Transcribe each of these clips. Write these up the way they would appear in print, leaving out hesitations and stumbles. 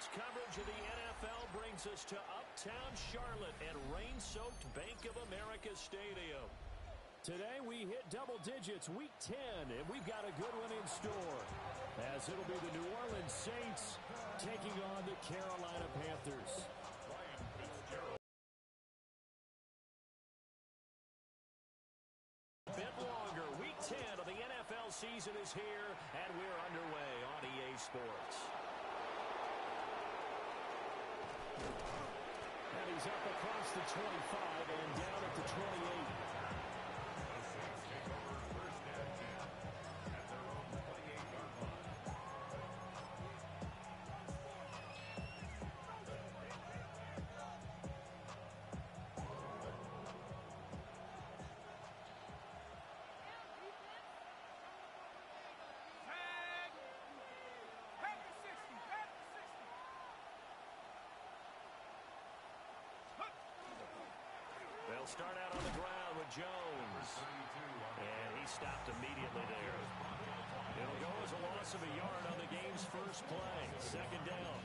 Sports coverage of the NFL brings us to Uptown Charlotte at rain-soaked Bank of America Stadium. Today we hit double digits, week 10, and we've got a good one in store, as it'll be the New Orleans Saints taking on the Carolina Panthers. A bit longer, week 10 of the NFL season is here, and we're underway on EA Sports. And he's up across the 25 and down at the 28. They'll start out on the ground with Jones. And he stopped immediately there. It'll go as a loss of a yard on the game's first play. Second down.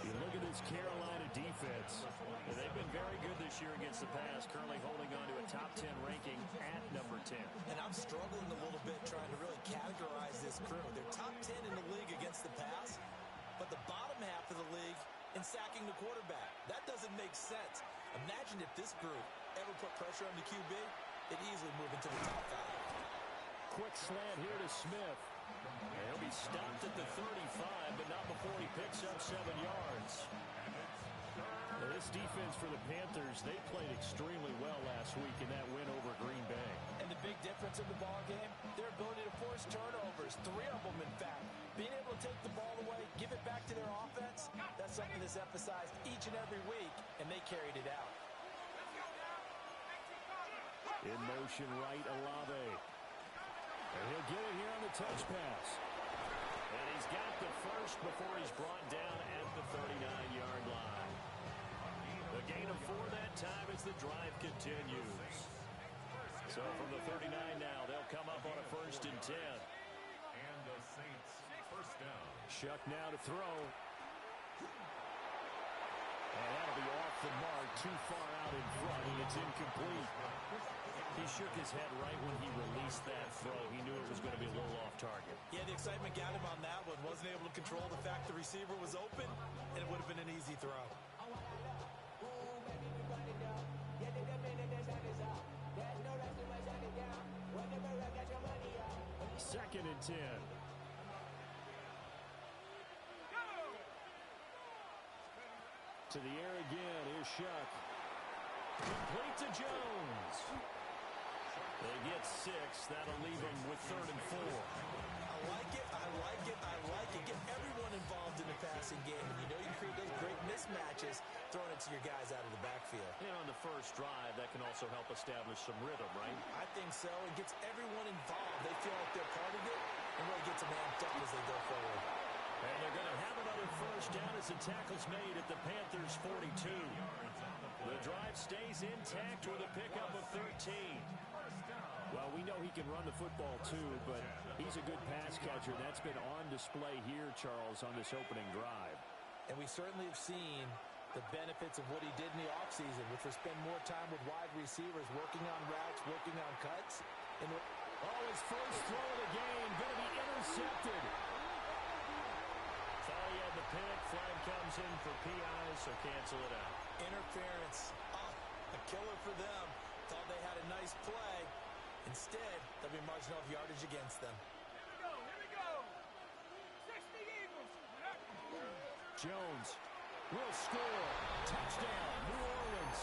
You look at this Carolina defense. They've been very good this year against the pass, currently holding on to a top 10 ranking at number 10. And I'm struggling a little bit trying to really categorize this crew. They're top 10 in the league against the pass, but the bottom half of the league in sacking the quarterback. That doesn't make sense. Imagine if this group ever put pressure on the QB, it'd easily move into the top 5. Quick slant here to Smith. And he'll be stopped at the 35, but not before he picks up 7 yards. Now, this defense for the Panthers, they played extremely well last week in that win over Green Bay. And the big difference in the ball game, their ability to force turnovers, 3 of them in fact. Being able to take the ball away, give it back to their offense, that's something that's emphasized each and every week, and they carried it out. In motion right, Olave. And he'll get it here on the touch pass. And he's got the first before he's brought down at the 39-yard line. The gain of 4 that time as the drive continues. So from the 39 now, they'll come up on a 1st and 10. And the Saints first down. Shuck now to throw. And that'll be off the mark, too far out in front, and it's incomplete. He shook his head right when he released that throw. He knew it was going to be a little off target. Yeah, the excitement got him on that one. Wasn't able to control the fact the receiver was open, and it would have been an easy throw. 2nd and 10. To the air again. Here's Shuck. Complete to Jones. They get 6. That'll leave them with 3rd and 4. I like it. I like it. I like it. Get everyone involved in the passing game. And you know you create those great mismatches throwing it to your guys out of the backfield. And on the first drive, that can also help establish some rhythm, right? I think so. It gets everyone involved. They feel like they're part of it and really gets them amped up as they go forward. And they're going to have another first down as the tackle's made at the Panthers' 42. The drive stays intact with a pickup of 13. Well, we know he can run the football too, but he's a good pass catcher. That's been on display here, Charles, on this opening drive. And we certainly have seen the benefits of what he did in the offseason, which was spend more time with wide receivers, working on routes, working on cuts. And his first throw of the game going to be intercepted. Thought he had the pick. Flag comes in for PI, so cancel it out. Interference. A killer for them. Thought they had a nice play. Instead, there'll be margin of yardage against them. Here we go. 60 Eagles. Jones will score. Touchdown, New Orleans.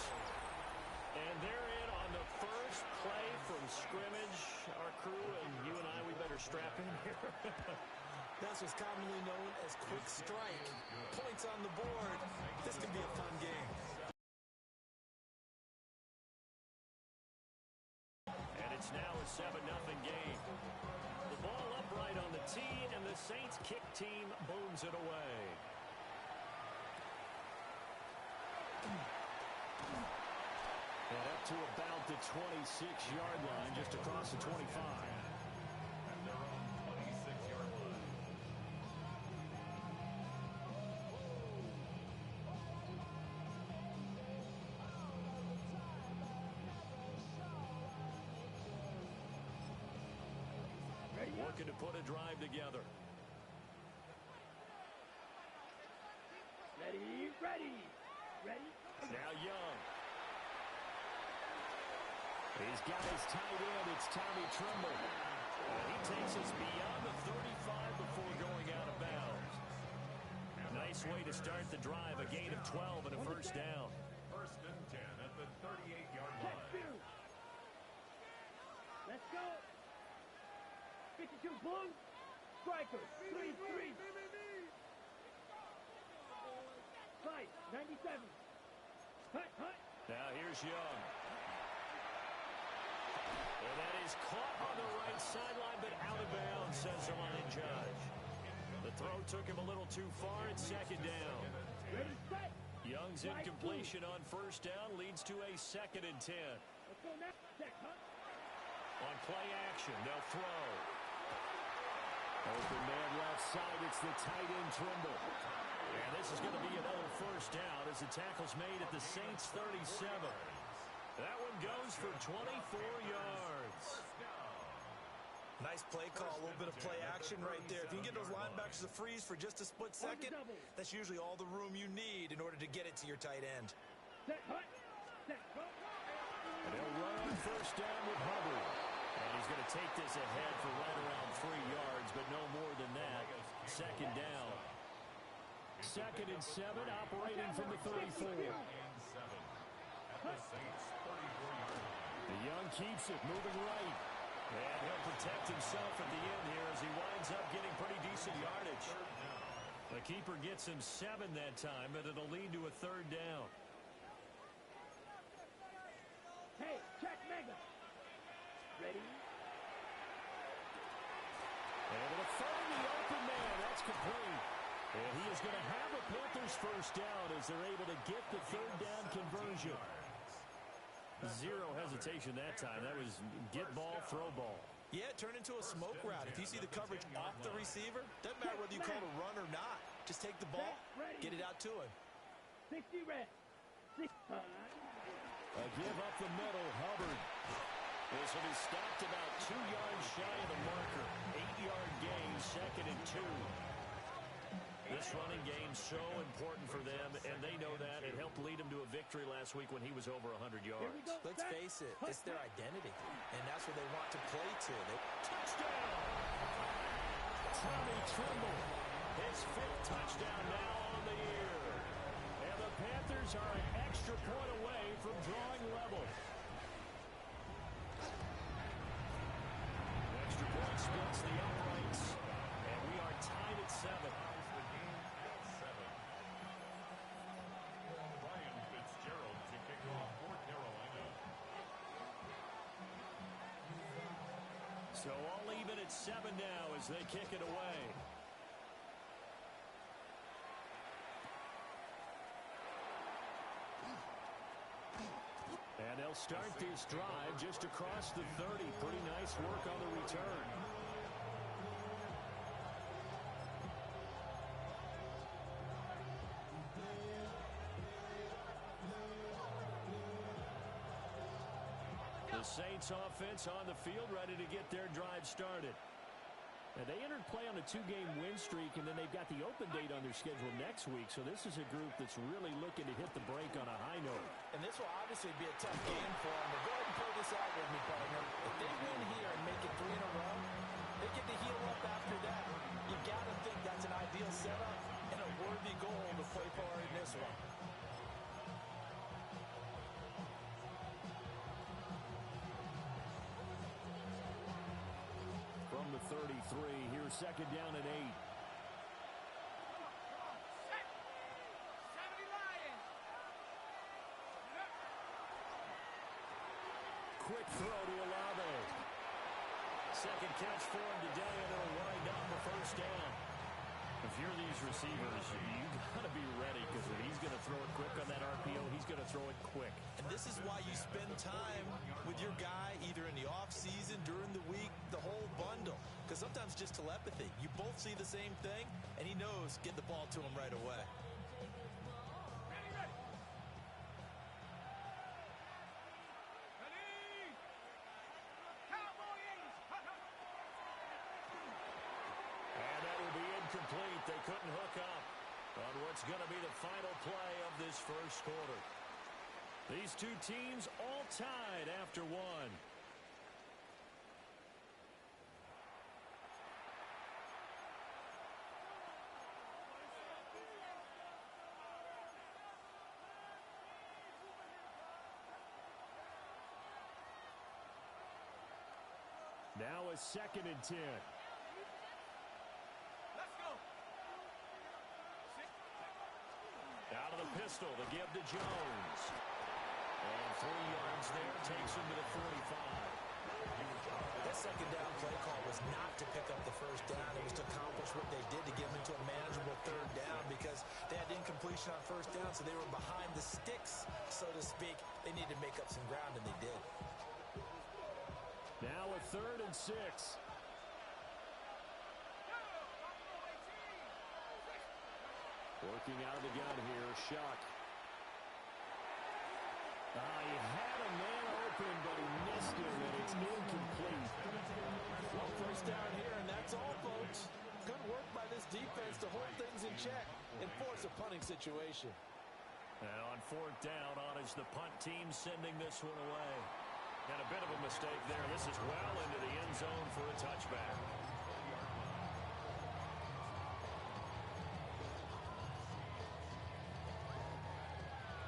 And they're in on the first play from scrimmage. Our crew and you and I, we better strap in here. That's what's commonly known as quick strike. Points on the board. This can be a fun game. And it's now a 7-0 game. The ball upright on the tee, and the Saints kick team booms it away. And up to about the 26-yard line, just across the 25. And they're on 26-yard line. looking to put a drive together. Ready, ready, ready. Now Young. He's got his tight end. It's Tommy Tremble. And he takes us beyond the 35 before going out of bounds. Nice way to start the drive. A gain of 12 and a first down. First and 10 at the 38-yard line. Let's go. 52 Blue. Strikers. 3-3. Fight. 97. Hut, hut. Now here's Young. And that is caught on the right sideline, but out of bounds, says the line judge. The throw took him a little too far. It's second down. Ready, set. Young's incompletion on first down leads to a 2nd and 10. Let's go now. Check, huh? On play action, they'll throw. Open man left side. It's the tight end Trimble. And this is going to be another first down as the tackle's made at the Saints 37. That one goes for 24 yards. Nice play call, a little bit of play action right there. If you can get those linebackers to freeze for just a split second, that's usually all the room you need in order to get it to your tight end. Set, hut. Set, go. And they'll run on first down with Hubbard. And he's going to take this ahead for right around 3 yards, but no more than that. Second down. 2nd and 7, operating from the 34. The Young keeps it, moving right. And he'll protect himself at the end here as he winds up getting pretty decent yardage. The keeper gets him 7 that time, but it'll lead to a 3rd down. Hey, check mega. Ready? Able to find the open man. That's complete. And he is going to have a Panthers first down as they're able to get the 3rd down conversion. Zero hesitation that time. That was get ball, throw ball. Yeah, turn into a smoke route. If you see the coverage off the receiver, doesn't matter whether you call it a run or not. Just take the ball, get it out to him. 60 red. A give up the middle, Hubbard. This will be stopped about 2 yards shy of the marker. 8-yard gain, 2nd and 2. This running game so important for them, and they know that. It helped lead them to a victory last week when he was over 100 yards. Let's face it, it's their identity, and that's what they want to play to. Touchdown! Tommy Tremble, his 5th touchdown now on the year. And the Panthers are an extra point away from drawing level. Extra point splits the uprights, and we are tied at 7. So all even at 7 now as they kick it away. And they'll start this drive just across the 30. Pretty nice work on the return. The Saints offense on the field, ready to get their drive started. And they entered play on a 2-game win streak, and then they've got the open date on their schedule next week. So this is a group that's really looking to hit the break on a high note. And this will obviously be a tough game for them. But go ahead and pull this out with me, partner. If they win here and make it 3 in a row, they get to heal up after that. You got to think that's an ideal setup and a worthy goal to play for in this one. From the 33, here's 2nd down and 8. Quick throw to Olave. 2nd catch for him today, and it'll wind up the first down. If you're these receivers, you got to be ready, because if he's going to throw it quick on that RPO, he's going to throw it quick. And this is why you spend time with your guy either in the offseason, during the week, the whole bundle. Because sometimes just telepathy. You both see the same thing, and he knows get the ball to him right away. incomplete. They couldn't hook up on what's going to be the final play of this first quarter. These two teams all tied after one. Now a 2nd and 10. Let's go. Out of the pistol to give to Jones. And 3 yards there takes him to the 45. That second down play call was not to pick up the first down. It was to accomplish what they did to get them into a manageable 3rd down because they had incompletion on 1st down, so they were behind the sticks, so to speak. They needed to make up some ground, and they did. Now a 3rd and 6. Working out of the gun here, Shuck. He had a man open, but he missed him, and it's incomplete. Well, 1st down here, and that's all, folks. Good work by this defense to hold things in check and force a punting situation. And on 4th down, on is the punt team sending this one away. And a bit of a mistake there. This is well into the end zone for a touchback.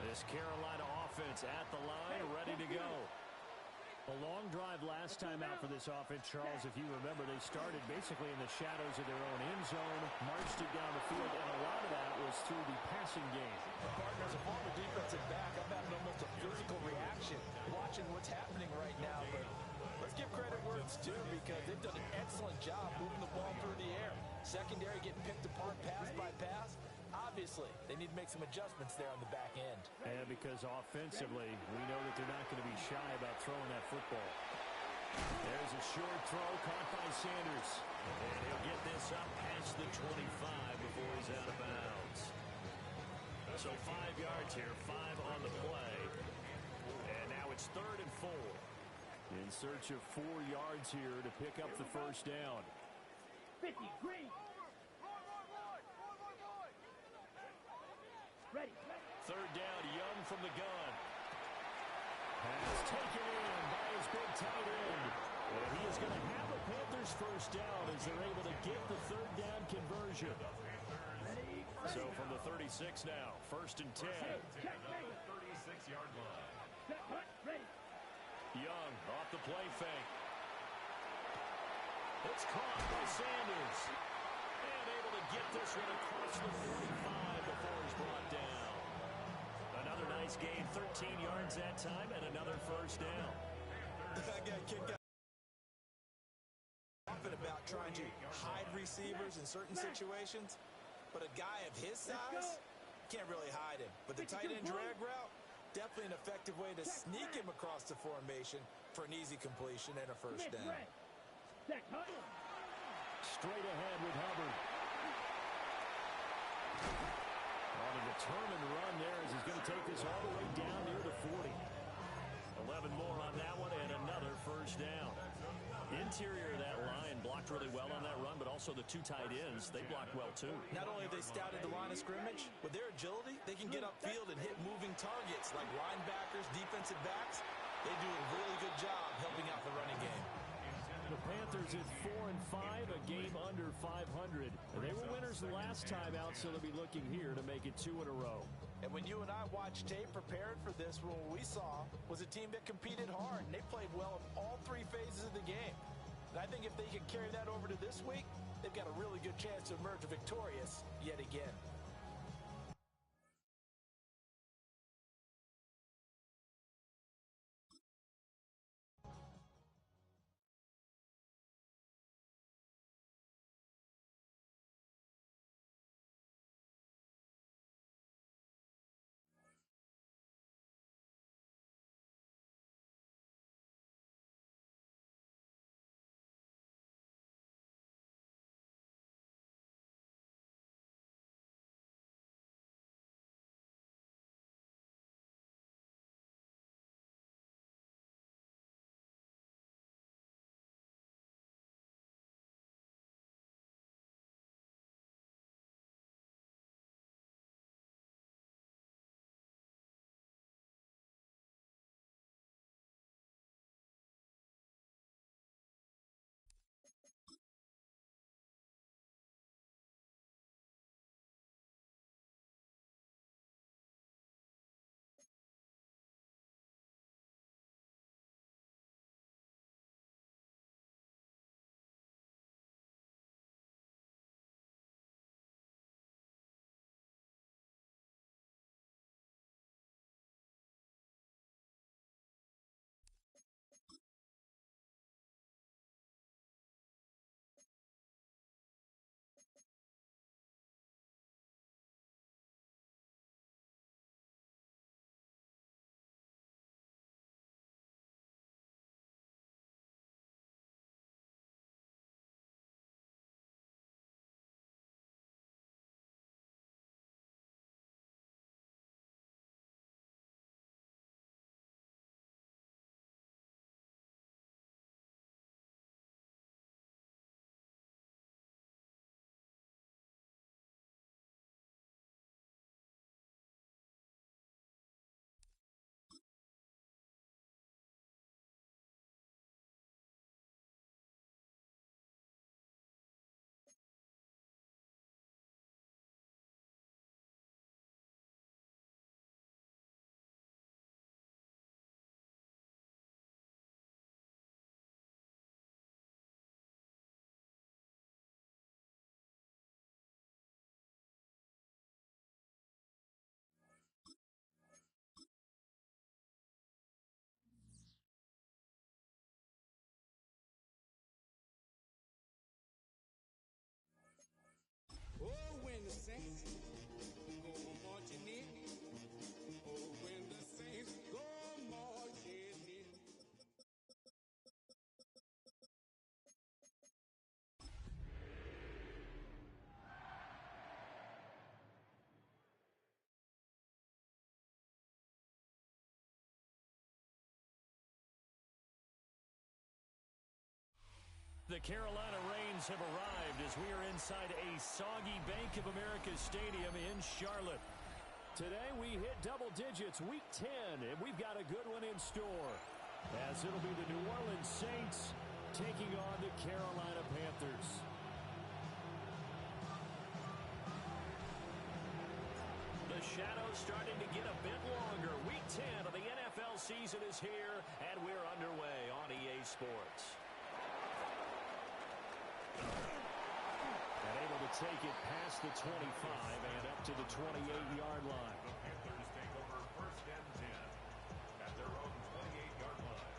This Carolina offense at the line, ready to go. A long drive last time out for this offense, Charles. If you remember, they started basically in the shadows of their own end zone, marched it down the field, and a lot of that was through the passing game. Partner, as a former defensive back, I'm having almost a physical reaction watching what's happening right now. But let's give credit where it's due because they've done an excellent job moving the ball through the air. Secondary getting picked apart pass by pass. Obviously, they need to make some adjustments there on the back end. And because offensively, we know that they're not going to be shy about throwing that football. There's a short throw caught by Sanders. And he'll get this up past the 25 before he's out of bounds. So 5 yards here, 5 on the play. And now it's 3rd and 4. In search of 4 yards here to pick up the first down. 50, green. Ready. 3rd down, Young from the gun. Pass taken in by his big tight end. And he is going to have a Panthers first down as they're able to get the 3rd down conversion. So from the 36 now, 1st and 10. Check mega. 36-yard line. Set hunt. Ready. Young off the play fake. It's caught by Sanders. And able to get this one across the 45 before he's brought down. Another nice gain, 13 yards that time, and another first down. That guy kicked out. Often about trying to hide receivers in certain situations, but a guy of his size can't really hide him. But the tight end drag route, definitely an effective way to sneak him across the formation for an easy completion and a first down. Set hunt. Straight ahead with Hubbard. On a determined run there as he's going to take this all the way down near the 40. 11 more on that one and another first down. Interior of that line blocked really well on that run, but also the 2 tight ends, they blocked well too. Not only have they scouted the line of scrimmage, with their agility, they can get upfield and hit moving targets like linebackers, defensive backs. They do a really good job helping out the running game. The Panthers at 4-5, a game under 500. They were winners the last time out, so they'll be looking here to make it 2 in a row. And when you and I watched tape prepared for this, what we saw was a team that competed hard, and they played well in all 3 phases of the game. And I think if they can carry that over to this week, they've got a really good chance to emerge victorious yet again. The Carolina Rains have arrived as we are inside a soggy Bank of America Stadium in Charlotte. Today we hit double digits, week 10, and we've got a good one in store, as it'll be the New Orleans Saints taking on the Carolina Panthers. The shadow's starting to get a bit longer. Week 10 of the NFL season is here, and we're underway on EA Sports. And able to take it past the 25 and up to the 28-yard line. The Panthers take over first and 10 at their own 28-yard line.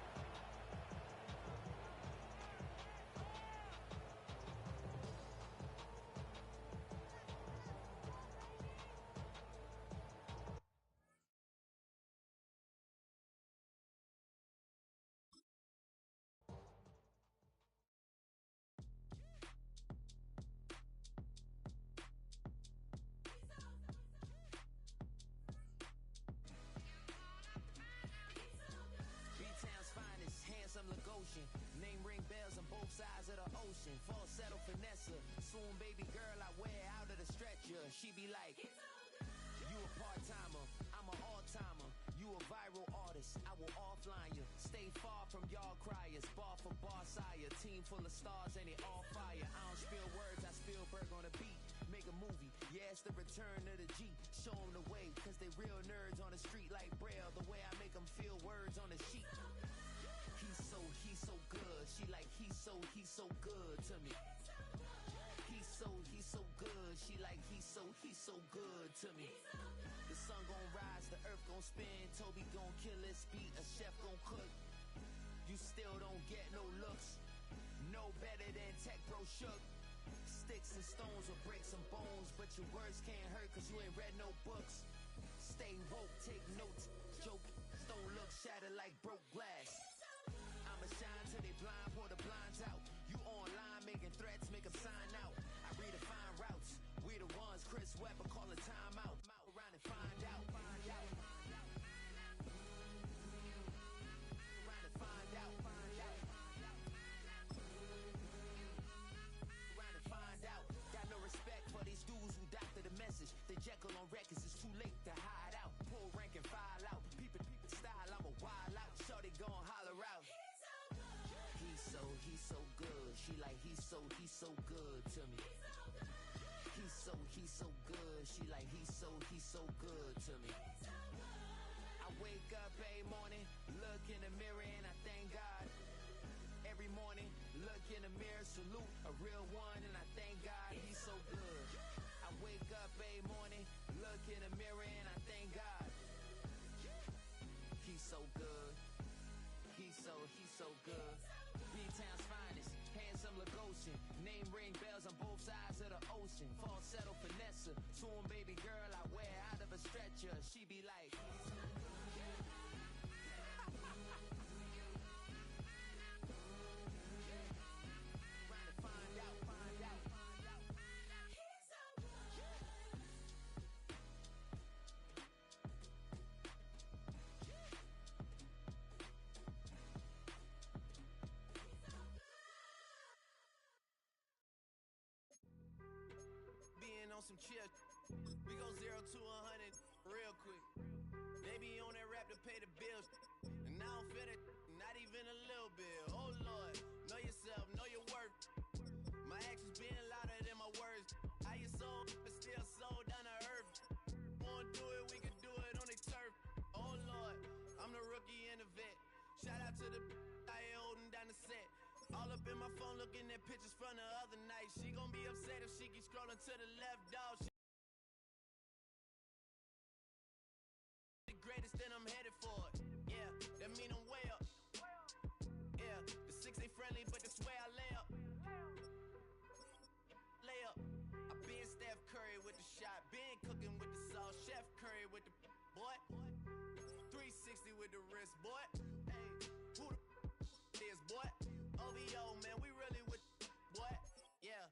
B-Town's finest, handsome Lagosian. Name ring bells on both sides of the ocean. Falsetto finesse, soon baby girl I wear out of the stretcher. She be like, you a part-timer, I'm an all-timer. You a viral artist, I will offline you. Stay far from y'all criers, bar for bar sire. Team full of stars and it all fire. I don't spill words, I Spielberg on a beat. Make a movie, yeah, it's the return of the G. Show them the way, cause they real nerds on the street like Braille. The way I make them feel words on the sheet. He's so good. She like, he's so good to me. He's so good. She like, he's so good to me. The sun gon' rise, the earth gon' spin. Toby gon' kill this beat, a chef gon' cook. You still don't get no looks. No better than Tech Bro Shook. Sticks and stones will break some bones, but your words can't hurt cause you ain't read no books. Stay woke, take notes, joke. Don't look shattered like broke glass. I'ma shine till they blind, pour the blinds out. You online making threats, make them sign out. I redefine routes. We the ones Chris Webber call a timeout. Around and find out. Around and find out. Around and find out. Got no respect for these dudes who doctor the message. They Jekyll on records, it's too late to hide out. Pull rank and file out. Peep it style, I'm a wild out. Shorty gon' holler out. He's so good. She like, he's so good to me. He's so good. She like, he's so good to me. I wake up every morning, look in the mirror and I thank God. Every morning, look in the mirror, salute a real one and I thank God he's so good. I wake up every morning, look in the mirror and I thank God. He's so good. He's so good. B-Town's finest, handsome Lagosian. Name ring bells on both sides of the ocean. Falsetto finesse, soon baby girl I wear out of a stretcher. She be like, on some chill. We go 0 to 100 real quick. They be on that rap to pay the bills. And I don't feel it, not even a little bit. Oh Lord, know yourself, know your worth. My actions being louder than my words. How you sold, but still sold down to earth. Wanna do it, we can do it on the turf. Oh Lord, I'm the rookie and the vet. Shout out to the I holding down the set. All up in my phone looking at pictures from the other night. She gon' be upset if she keeps scrolling to the left, dog. She the greatest, then I'm headed for it. Yeah, that mean I'm way up. Yeah, the 6 ain't friendly, but that's where I lay up. Lay up. I been Steph Curry with the shot, been cooking with the sauce, Chef Curry with the boy. 360 with the wrist, boy. Hey, who the is, boy? OVO, man, we really with boy. Yeah,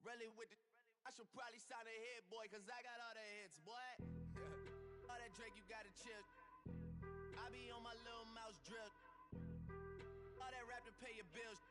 really with the. I should probably sign a hit, boy, cause I got all the hits, boy. All that Drake, you gotta chill. I be on my little mouse drip. All that rap to pay your bills.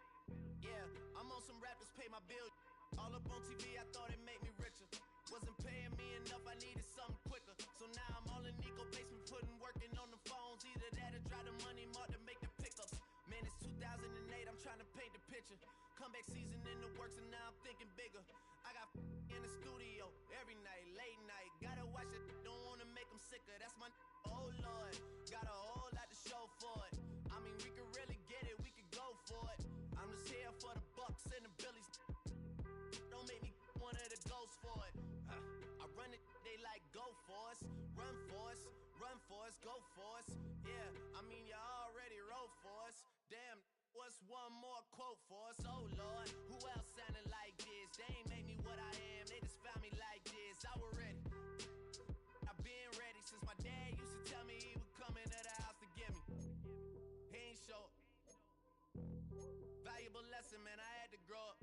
Yeah, I'm on some rappers pay my bill. All up on TV, I thought it made me richer. Wasn't paying me enough, I needed something quicker. So now I'm all in Nico basement, working on the phones. Either that or drive the money mark to make the pickups. Man, it's 2008, I'm trying to paint the picture. Comeback season in the works, and now I'm thinking bigger. I got in the studio every night, late night. Gotta watch it, don't wanna make them sicker. That's my oh Lord, got a whole lot to show for it. I mean, we could really get it, we could go for it. I'm just here for the Bucks and the Billies. Don't make me one of the ghosts for it. I run it, they like go for us, run for us, run for us, go for us. Yeah, I mean you already wrote for us. Damn, what's one more quote for us? Oh Lord, who else sounded like this? They ain't made me what I am, they just found me like this. I was ready, I've been ready since my dad used to tell me he would come into the house to get me. He ain't show valuable lesson, man, I had to grow up.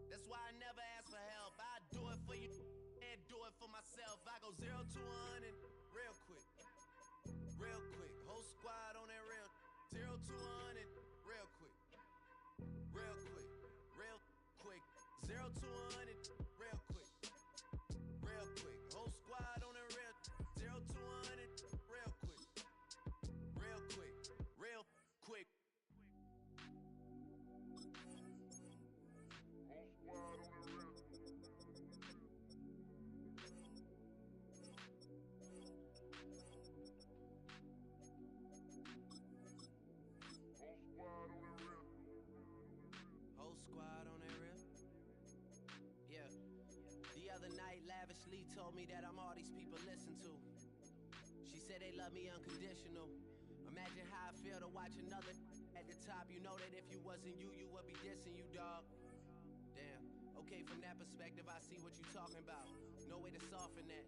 That's why I never ask for help. I do it for you and do it for myself. I go 0 to 100 real quick. Real quick. Whole squad on that real 0 to 100 real quick. Real quick. Real quick. 0 to 100 real quick. Real quick. Whole squad on that real 0 to 100 real quick. Real quick. Real quick. Whole squad on that real. Yeah. The other night, Lavishly told me that I'm all these people listen to. She said they love me unconditional. Imagine how I feel to watch another at the top. You know that if you wasn't you, you would be dissing you, dog. Damn. Okay, from that perspective, I see what you talking about. No way to soften that.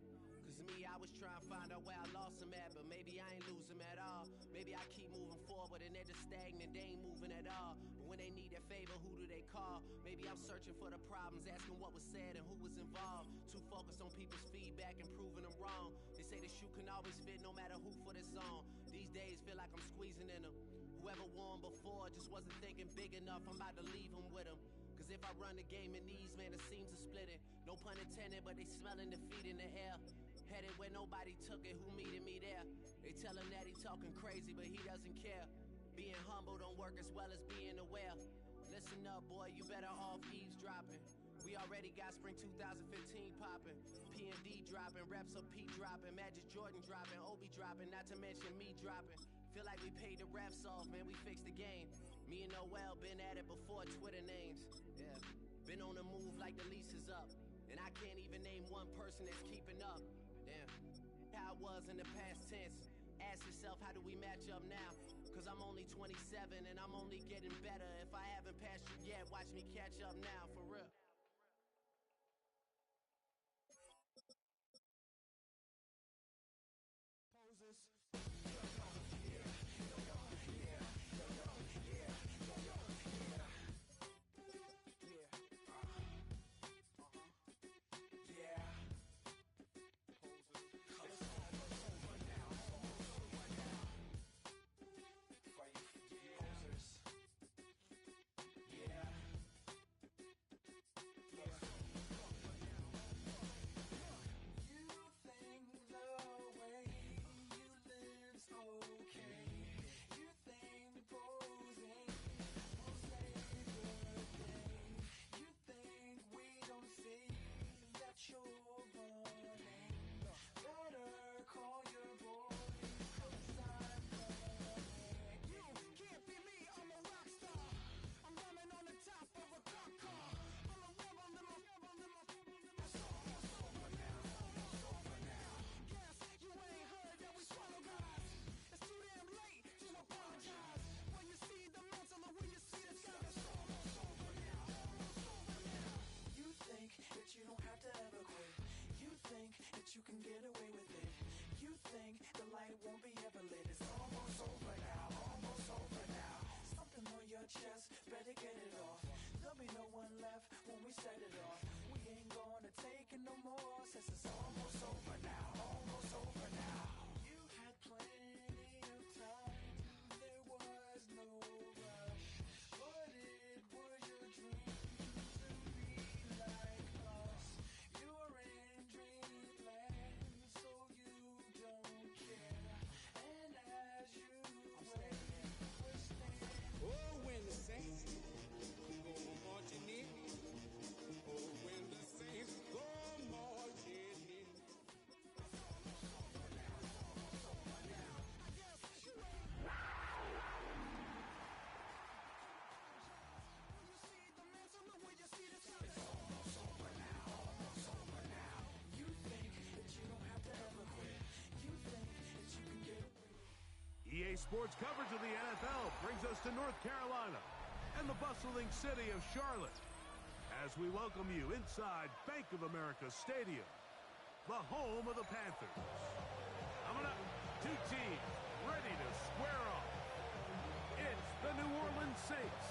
Cause me, I was trying to find out where I lost them at, but maybe I ain't lose them at all. Maybe I keep moving forward and they're just stagnant, they ain't moving at all. But when they need their favor, who do they call? Maybe I'm searching for the problems, asking what was said and who was involved. Too focused on people's feedback and proving them wrong. They say the shoe can always fit no matter who for this song. These days feel like I'm squeezing in them. Whoever won before just wasn't thinking big enough, I'm about to leave them with them. Cause if I run the game in these, man, it seems to split it. No pun intended, but they smelling defeat in the air. Headed where nobody took it, who meeted me there? They tell him that he talking crazy, but he doesn't care. Being humble don't work as well as being aware. Listen up, boy, you better off eavesdropping. We already got spring 2015 popping. P&D dropping, reps of P dropping, Magic Jordan dropping, Obi dropping, not to mention me dropping. Feel like we paid the refs off, man, we fixed the game. Me and Noel been at it before Twitter names. Yeah, been on the move like the lease is up. And I can't even name one person that's keeping up. Damn, how it was in the past tense. Ask yourself, how do we match up now? Cause I'm only 27 and I'm only getting better. If I haven't passed you yet, watch me catch up now, for real. You can get away with it. You think the light won't be ever lit. It's almost over now, almost over now. Something on your chest, better get it off. There'll be no one left when we set it off. We ain't gonna take it no more, since it's almost over now, almost over now. You had plenty of time, there was no rush, but it was your NBA sports coverage of the NFL brings us to North Carolina and the bustling city of Charlotte as we welcome you inside Bank of America Stadium, the home of the Panthers. Coming up, two teams ready to square off. It's the New Orleans Saints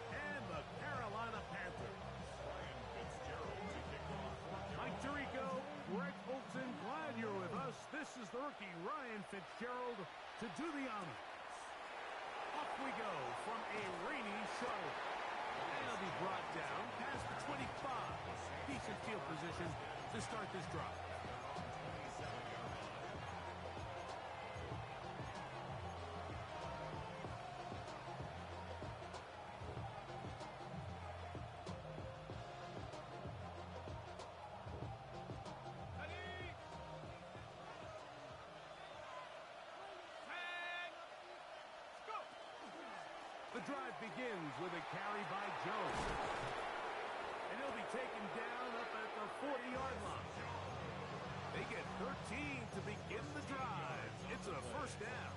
and the Carolina Panthers. Ryan Fitzgerald to kick off. Mike Tirico, Greg Olson, glad you're with us. This is the rookie Ryan Fitzgerald to do the honors. Off we go from a rainy Charlotte. And he'll be brought down past the 25. Decent field position to start this drive. The drive begins with a carry by Jones. And he'll be taken down up at the 40-yard line. They get 13 to begin the drive. It's a first down.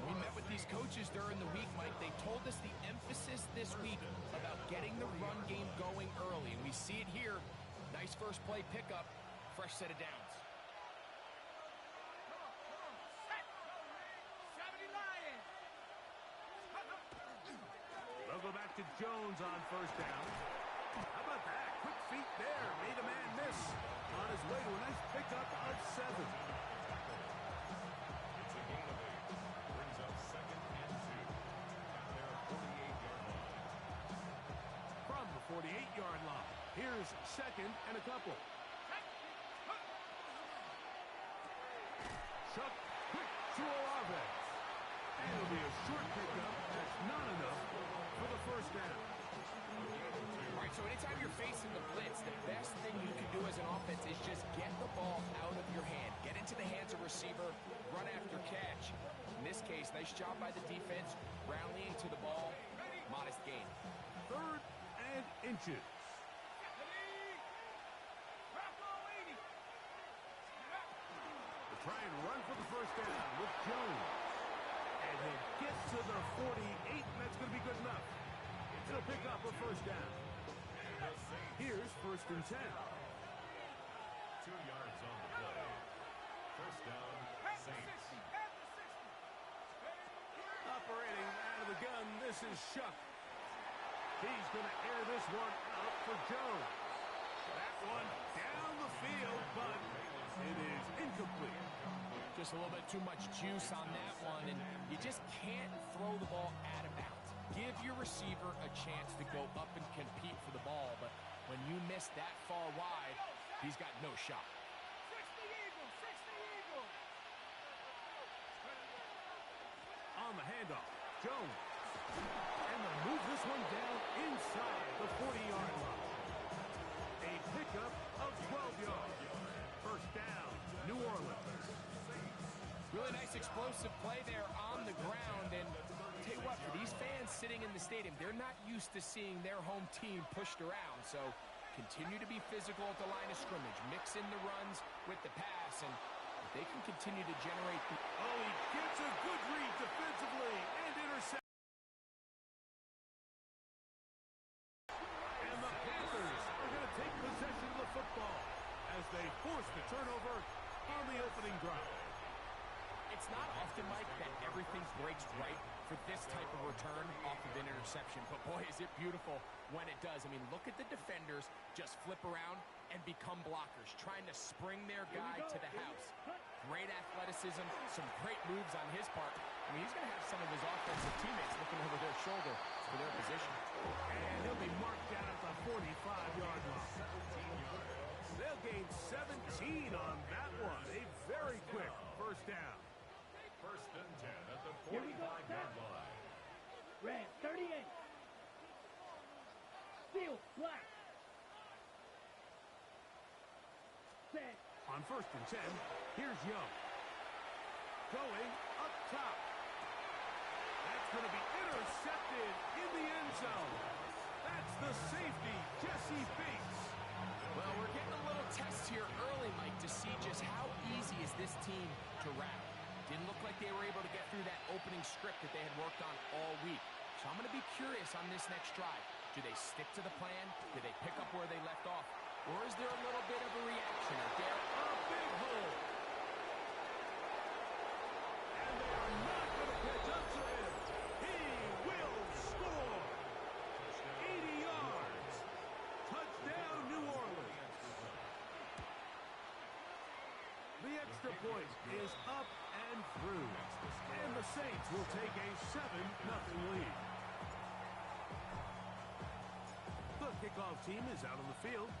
We met with these coaches during the week, Mike. They told us the emphasis this week about getting the run game going early. And we see it here. Nice first play pickup. Fresh set of downs. They'll go back to Jones on first down. How about that? Quick feet there. Made a man miss. On his way to a nice pickup of 7. It's a gain of 8. Brings up 2nd and 2. At their 48-yard line. From the 48-yard line, here's 2nd and a couple. Chuck quick to Olave. And it'll be a short pickup. That's not enough for the first down. All right, so anytime you're facing the blitz, the best thing you can do as an offense is just get the ball out of your hand. Get into the hands of receiver, run after catch. In this case, nice job by the defense, rallying to the ball, modest gain. 3rd and inches. They'll try and run for the first down with Jones. And he'll get to the 48, and that's going to be good enough. It'll pick up a first down. Here's 1st and 10. 2 yards on the play. First down, Saints. Operating out of the gun, this is Shuck. He's going to air this one out for Jones. That one down the field, but it is incomplete. Just a little bit too much juice on that one, and you just can't throw the ball out of bounds. Give your receiver a chance to go up and compete for the ball, but when you miss that far wide, he's got no shot. On the handoff, Jones. And they'll move this one down inside the 40-yard line. A pickup of 12 yards. First down, New Orleans. Really nice explosive play there on the ground, and tell you what, for these fans sitting in the stadium, they're not used to seeing their home team pushed around, so continue to be physical at the line of scrimmage, mix in the runs with the pass, and if they can continue to generate the... Oh, he gets a good read defensively and intercept. And the Panthers are going to take possession of the football as they force the turnover on the opening drive. It's not often, Mike, that everything breaks right for this type of return off of an interception. But, boy, is it beautiful when it does. I mean, look at the defenders just flip around and become blockers, trying to spring their guy to the house. Great athleticism, some great moves on his part. I mean, he's going to have some of his offensive teammates looking over their shoulder for their position. And he'll be marked down at the 45-yard line. They'll gain 17 on that one. A very quick first down. 1st and 10 at the 45-yard line. Red 38. Steel black. Set. On 1st and 10, here's Young. Going up top. That's going to be intercepted in the end zone. That's the safety, Jesse Bates. Well, we're getting a little test here early, Mike, to see just how easy is this team to rattle. Didn't look like they were able to get through that opening script that they had worked on all week. So I'm going to be curious on this next drive. Do they stick to the plan? Do they pick up where they left off? Or is there a little bit of a reaction? Or dare a big hole? And they are not going to catch up to him. He will score. 80 yards. Touchdown, New Orleans. The extra point is up and through. And the Saints will take a 7-0 lead. The kickoff team is out on the field.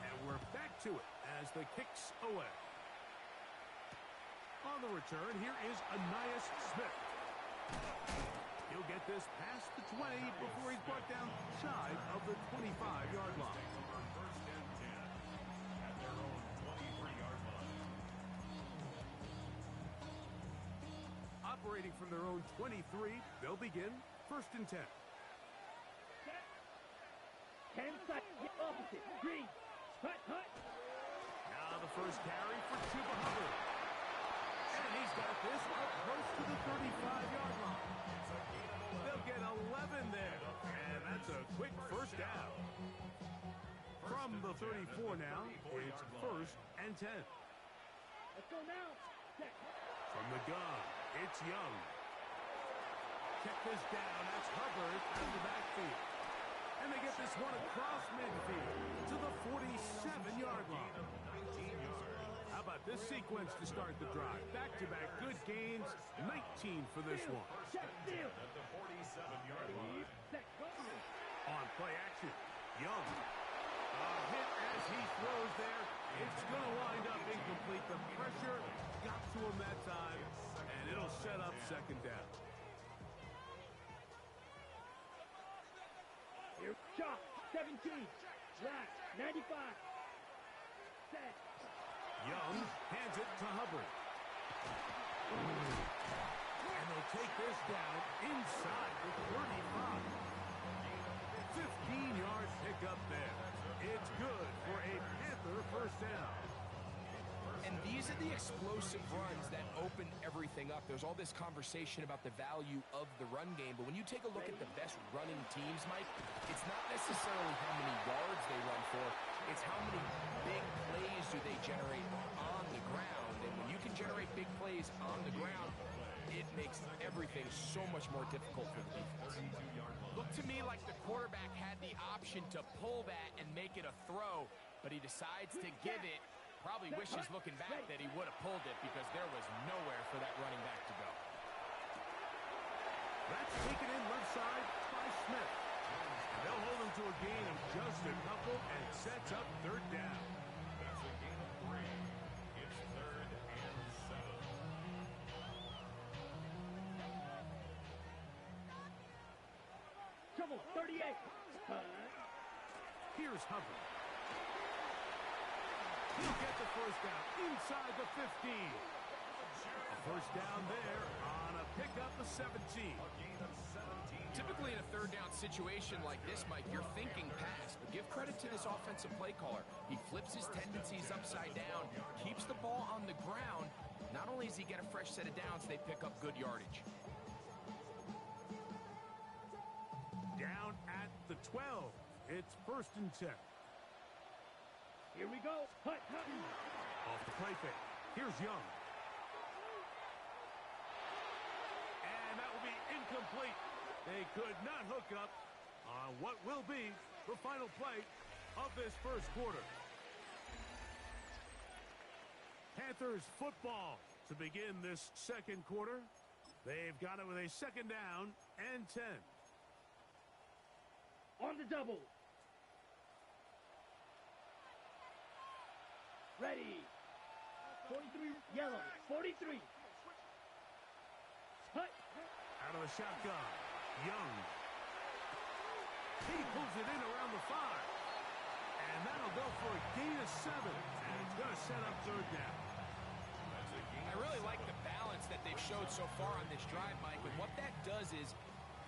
And we're back to it as the kick's away. On the return, here is Ainias Smith. He'll get this past the 20 before he's brought down shy of the 25-yard line. First and 10 at their own 23-yard line. Operating from their own 23, they'll begin first and 10. 10 seconds. Opposite. Green. Hut, hut. Now the first carry for Chuba Hubbard. And he's got this up close to the 35-yard line. They'll get 11 there. And that's a quick first down. From the 34 now, it's first and 10. Let's go now. Set. From the gun, it's Young. Check this down. That's Hubbard out of the backfield. And they get this one across midfield to the 47-yard line. How about this sequence to start the drive? Back-to-back good gains, 19 for this one. Check, steal. At the 47-yard line. Set. Go. On play action, Young. A hit as he throws there. It's going to wind up incomplete. The pressure got to him that time, and it'll set up second down. Here. Shot. 17. Last. 95. Set. Young hands it to Hubbard. And they'll take this down inside the 35. 15-yard pickup there. It's good for a Panther first down. And these are the explosive runs that open everything up. There's all this conversation about the value of the run game, but when you take a look at the best running teams, Mike, it's not necessarily how many yards they run for, it's how many big plays do they generate on the ground. And when you can generate big plays on the ground, it makes everything so much more difficult for the defense. Looked to me like the quarterback had the option to pull that and make it a throw, but he decides to give it. Probably wishes looking back that he would have pulled it because there was nowhere for that running back to go. That's taken in left side by Smith. And they'll hold him to a gain of just a couple and sets up third down. That's a gain of 3. It's 3rd and 7. Trouble. 38. Here's Hubbard. He'll get the first down inside the 15. A first down there on a pickup of 17. Typically in a third down situation like this, Mike, you're thinking pass, but give credit to this offensive play caller. He flips his tendencies upside down, keeps the ball on the ground. Not only does he get a fresh set of downs, they pick up good yardage. Down at the 12. It's first and 10. Here we go. Hut, hut. Off the play fake. Here's Young. And that will be incomplete. They could not hook up on what will be the final play of this first quarter. Panthers football to begin this second quarter. They've got it with a second down and 10. On the double. Ready. 43. Yellow. 43. Hut. Out of the shotgun. Young. He pulls it in around the 5. And that'll go for a gain of 7. And it's going to set up third down. I really like the balance that they've showed so far on this drive, Mike. And what that does is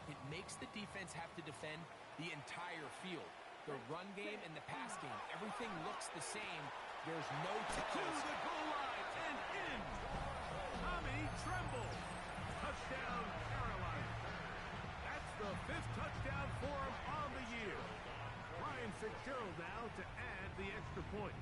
it makes the defense have to defend the entire field. The run game and the pass game, everything looks the same. There's no To tells. the goal line and in. Tommy Tremble. Touchdown, Carolina. That's the 5th touchdown for him on the year. Ryan Fitzgerald now to add the extra point.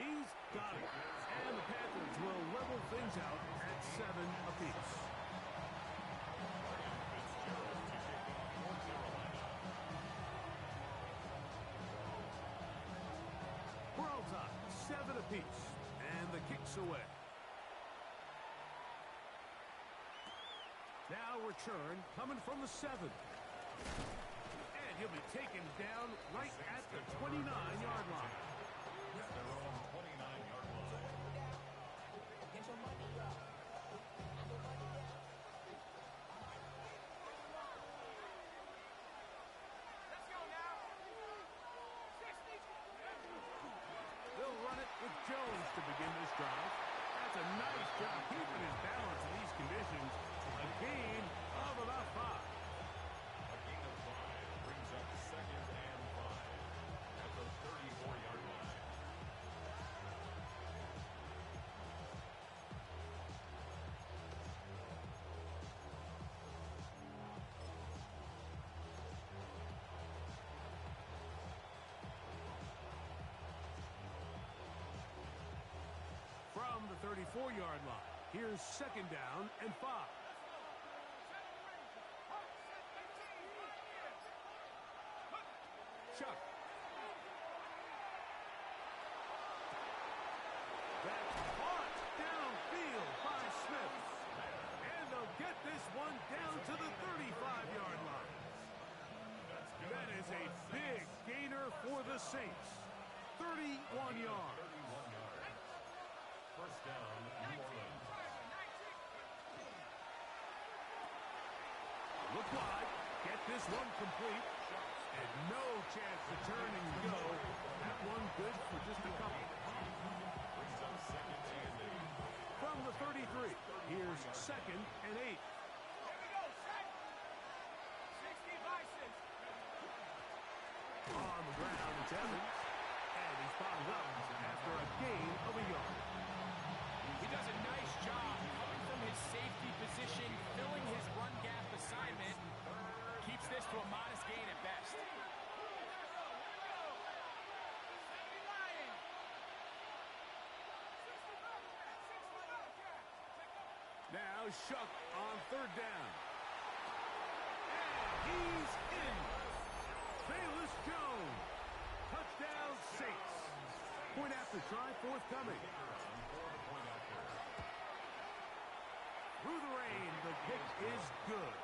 He's got it. And the Panthers will level things out at 7 apiece. We're all tied, 7 apiece. And the kick's away. Now return coming from the 7. And he'll be taken down right at the 29-yard line. Their own 29-yard line. They'll run it with Jones to begin this drive. That's a nice job keeping his balance in these conditions. A gain of about 5. A gain of 5 brings up 2nd and 5 at the 34-yard line. From the 34-yard line, here's 2nd down and 5. Chuck. That's caught downfield by Smith. And they'll get this one down to the 35-yard line. That is a big gainer for the Saints. 31 yards. 31 yards. First down, New Orleans. Look wide. Get this one complete. And no chance to turn and go. That one good for just a couple. Brings up 2nd and 8. From the 33, here's 2nd and 8. On the ground, it's Evans. And he's bottled up after a gain of a yard. He does a nice job coming from his safety position, filling his run gap assignment. Keeps this to a modest gain at best. Now Shuck on 3rd down. And he's in. Bayless Jones. Touchdown Saints. Point after try forthcoming. Through the rain, the kick is good.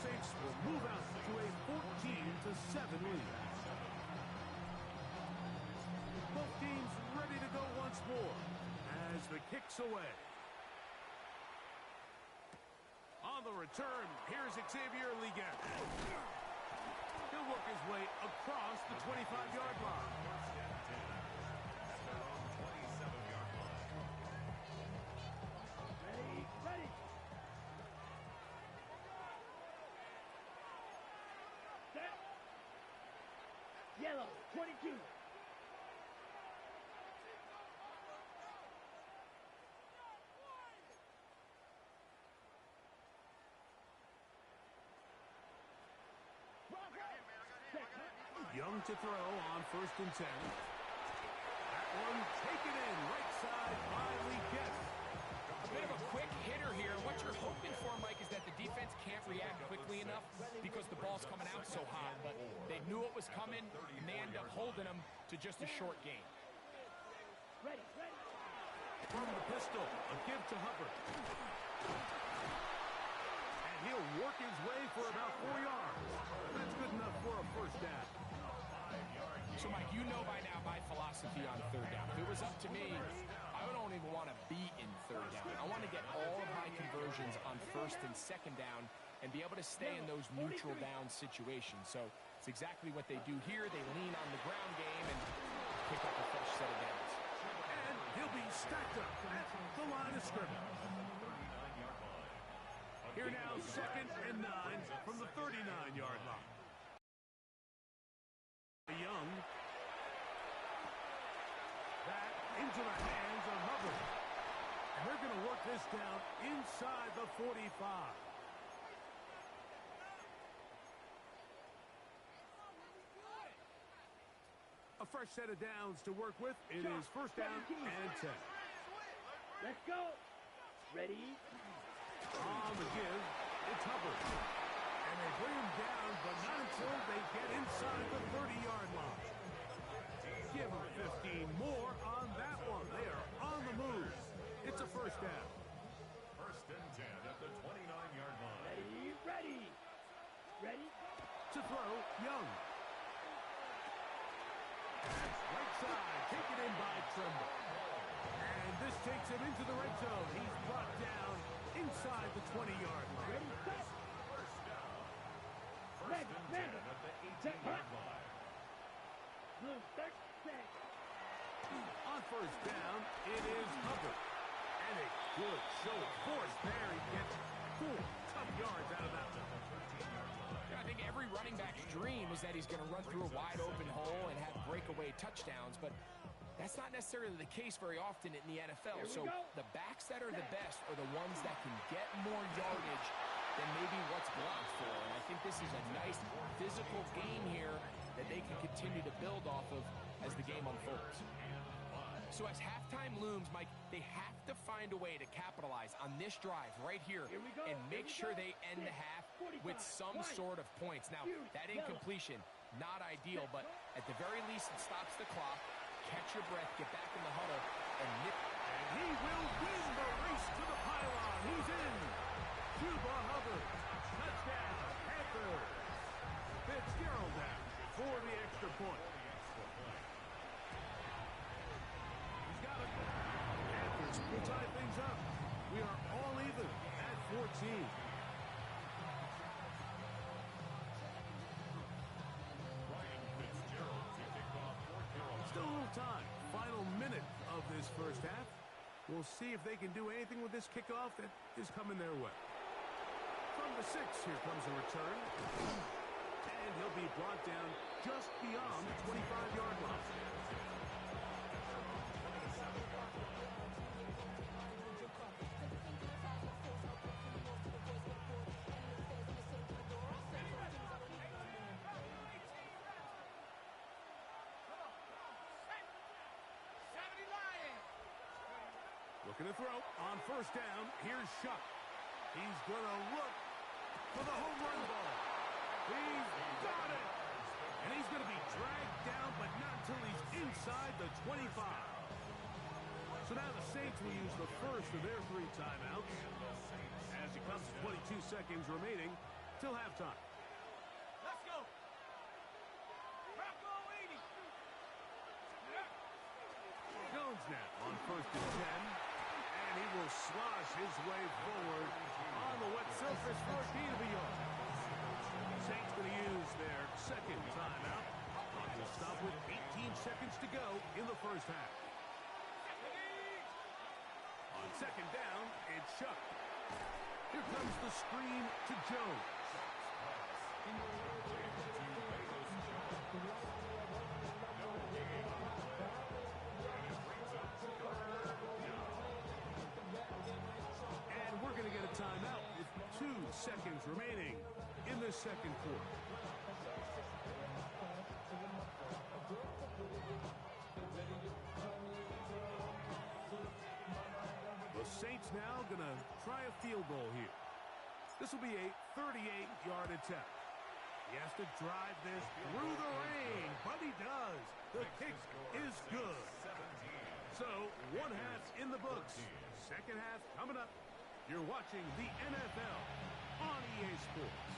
Saints will move out to a 14-7 lead. Both teams ready to go once more as the kick's away. On the return, here's Xavier Legette. He'll work his way across the 25-yard line. At their own 27-yard line. Ready. Set. Yellow, 22. Young to throw on 1st and 10. That one taken in right side by Legette. A bit of a quick hitter here. What you're hoping for, Mike, is that the defense can't react quickly enough because the ball's coming out so hot. But they knew it was coming, and they end up holding them to just a short gain. Ready. From the pistol, a give to Hubbard. And he'll work his way for about 4 yards. That's good enough for a first down. So, Mike, you know by now my philosophy on 3rd down. If it was up to me, I don't even want to be in 3rd down. I want to get all of my conversions on 1st and 2nd down and be able to stay in those neutral down situations. So it's exactly what they do here. They lean on the ground game and pick up a fresh set of downs. And he'll be stacked up at the line of scrimmage. Here now, 2nd and 9 from the 39-yard line. Young. Back into the hands of Hubbard. And they're going to work this down inside the 45. A fresh set of downs to work with. It is 1st down and 10. Let's go. Ready? On the give, it's Hubbard. And they bring him down, but not until they get inside the 30-yard line. Give him 15 more on that one. They are on the move. It's a 1st down. 1st and 10 at the 29-yard line. Ready? Ready? Ready? To throw, Young. Right side, taken in by Tremble. And this takes him into the red zone. He's brought down inside the 20-yard line. Ready? Set. 1st and 10 at the 18-yard line. Blue, set. On 1st down, it is Hubbard. And a good show of force there. He gets 4 tough yards out of that one. I think every running back's dream is that he's going to run through a wide open hole and have breakaway touchdowns, but that's not necessarily the case very often in the NFL. So the backs that are the best are the ones that can get more yardage than maybe what's blocked for. And I think this is a nice physical game here that they can continue to build off of as the game unfolds. So as halftime looms, Mike, they have to find a way to capitalize on this drive right here and make sure they end the half with some sort of points. Now, that incompletion, not ideal, but at the very least, it stops the clock. Catch your breath, get back in the huddle, and nip. And he will win the race to the pylon. He's in. Chuba Hubbard. Touchdown, Panthers. Fitzgerald down for the extra point. He's got it. Panthers will tie things up. We are all even at 14. Still a little time. Final minute of this 1st half. We'll see if they can do anything with this kickoff that is coming their way. From the 6, here comes a return. And he'll be brought down just beyond the 25-yard line. Looking to throw on 1st down. Here's Shuck. He's going to look for the home run ball. He's got it. And he's going to be dragged down, but not until he's inside the 25. So now the Saints will use the first of their 3 timeouts as it comes to 22 seconds remaining till halftime. Let's go. Rocco 80. Jones now on 1st and 10. And he will slosh his way forward on the wet surface for a gain of a yard. Saints going to use their 2nd timeout. Clock will stop with 18 seconds to go in the 1st half. On 2nd down, it's Shuck. Here comes the screen to Jones. And we're going to get a timeout with 2 seconds remaining in the 2nd quarter. The Saints now going to try a field goal here. This will be a 38-yard attempt. He has to drive this through the rain, but he does. The kick is good. So, 1 half in the books. 2nd half coming up. You're watching the NFL on EA Sports.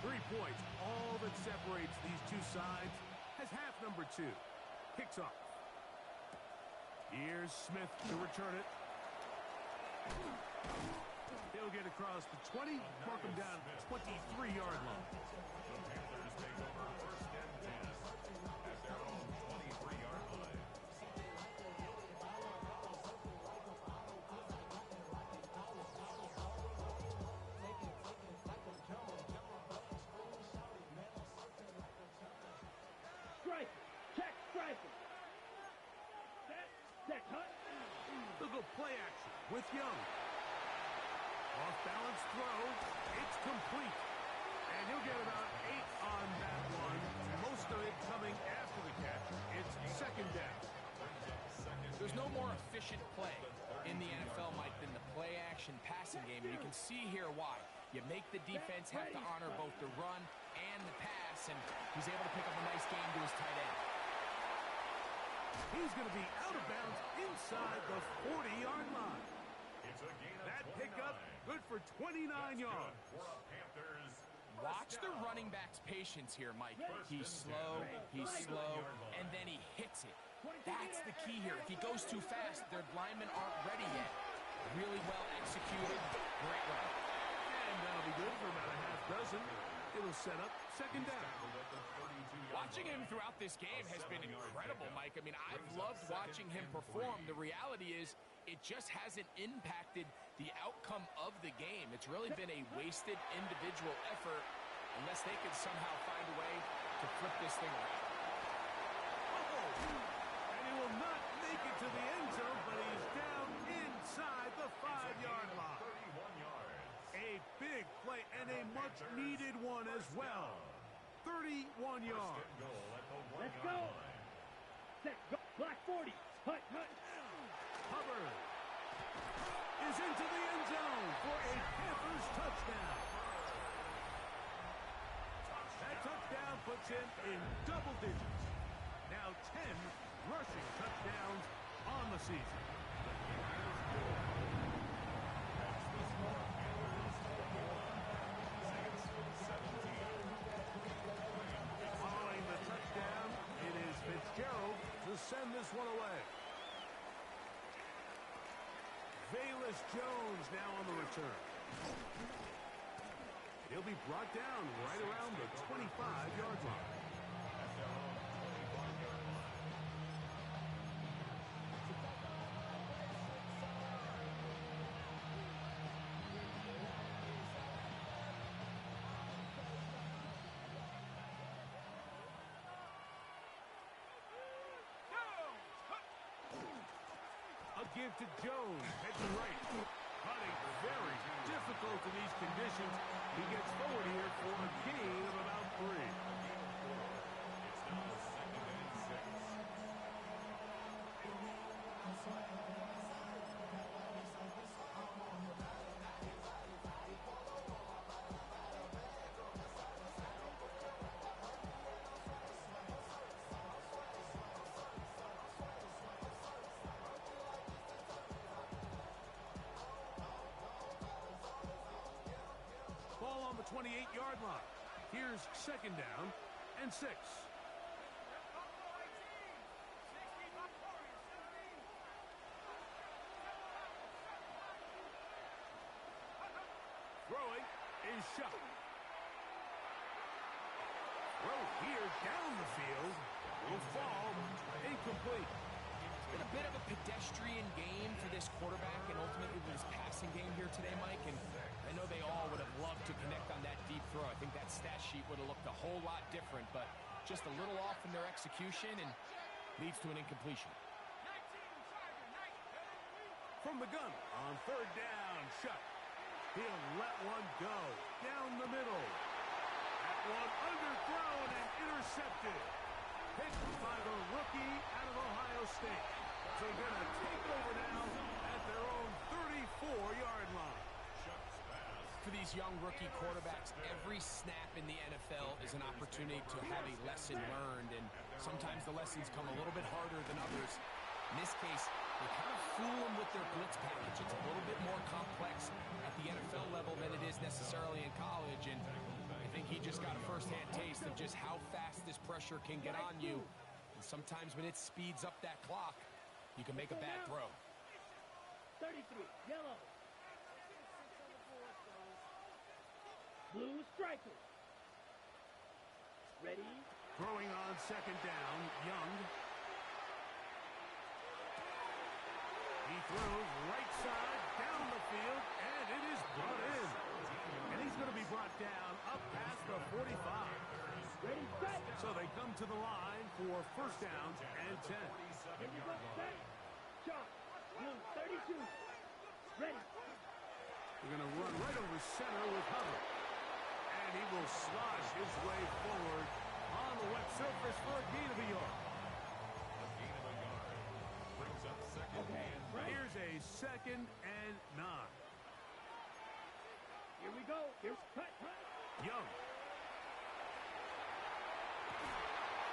3 points, all that separates these 2 sides, as half number 2 kicks off. Here's Smith to return it. He'll get across the 20, mark him down at the 23-yard line. The Panthers take over 1st and 10 at their own 23-yard line. Typical play action with Young. Off-balance throw. It's complete. And he'll get about 8 on that one. Most of it coming after the catch. It's second down. There's no more efficient play in the NFL, Mike, than the play-action passing game. And you can see here why. You make the defense have to honor both the run and the pass, and he's able to pick up a nice game to his tight end. He's going to be out of bounds inside the 40-yard line. That pickup, good for 29 yards. Watch the running back's patience here, Mike. He's slow, and then he hits it. That's the key here. If he goes too fast, their linemen aren't ready yet. Really well executed. Great run. And that'll be good for about a half dozen. It'll set up second down. Watching him throughout this game has been incredible, Mike. I mean, I've loved watching him perform. The reality is it just hasn't impacted the outcome of the game. It's really been a wasted individual effort unless they can somehow find a way to flip this thing around. And he will not make it to the end zone, but he's down inside the 5-yard line. A big play and a much-needed one as well. 31 yards. Let's go. Set, go. Black 40. Hut. Hubbard is into the end zone for a Panthers touchdown. That touchdown puts him in double digits. Now 10 rushing touchdowns on the season. Following the touchdown, it is Fitzgerald to send this one away. Velus Jones now on the return. He'll be brought down right around the 25-yard line. Give to Jones, head to right. Cutting very difficult in these conditions. He gets forward here for a gain of about 3. It's now 2nd and 28-yard line. Here's second down and 6. Throwing is shot. Throw here down the field. Will fall incomplete. It's been a bit of a pedestrian game for this quarterback and ultimately this passing game here today, Mike. And I know they all would have loved to connect on that deep throw. I think that stat sheet would have looked a whole lot different, but just a little off in their execution and leads to an incompletion. From the gun on third down, shut. He'll let one go down the middle. That one underthrown and intercepted. Hit by the rookie out of Ohio State. So they're going to take over now at their own 34-yard line. For these young rookie quarterbacks, every snap in the NFL is an opportunity to have a lesson learned, and sometimes the lessons come a little bit harder than others. In this case, they kind of fool them with their blitz package. It's a little bit more complex at the NFL level than it is necessarily in college, and I think he just got a first-hand taste of just how fast this pressure can get on you. And sometimes when it speeds up that clock, you can make a bad throw. 33, yellow. Blue striker. Ready? Throwing on second down, Young. He throws right side down the field, and it is brought in. And he's going to be brought down up past the 45. Ready, set. So they come to the line for first downs and 10. Set. Shot. Blue 32. Ready. They're going to run right over center with Hubbard. And he will slosh his way forward on the wet surface for a gain of a yard. A gain of a yard. Brings up second and Here's a 2nd and 9. Here we go. Here's cut. Young.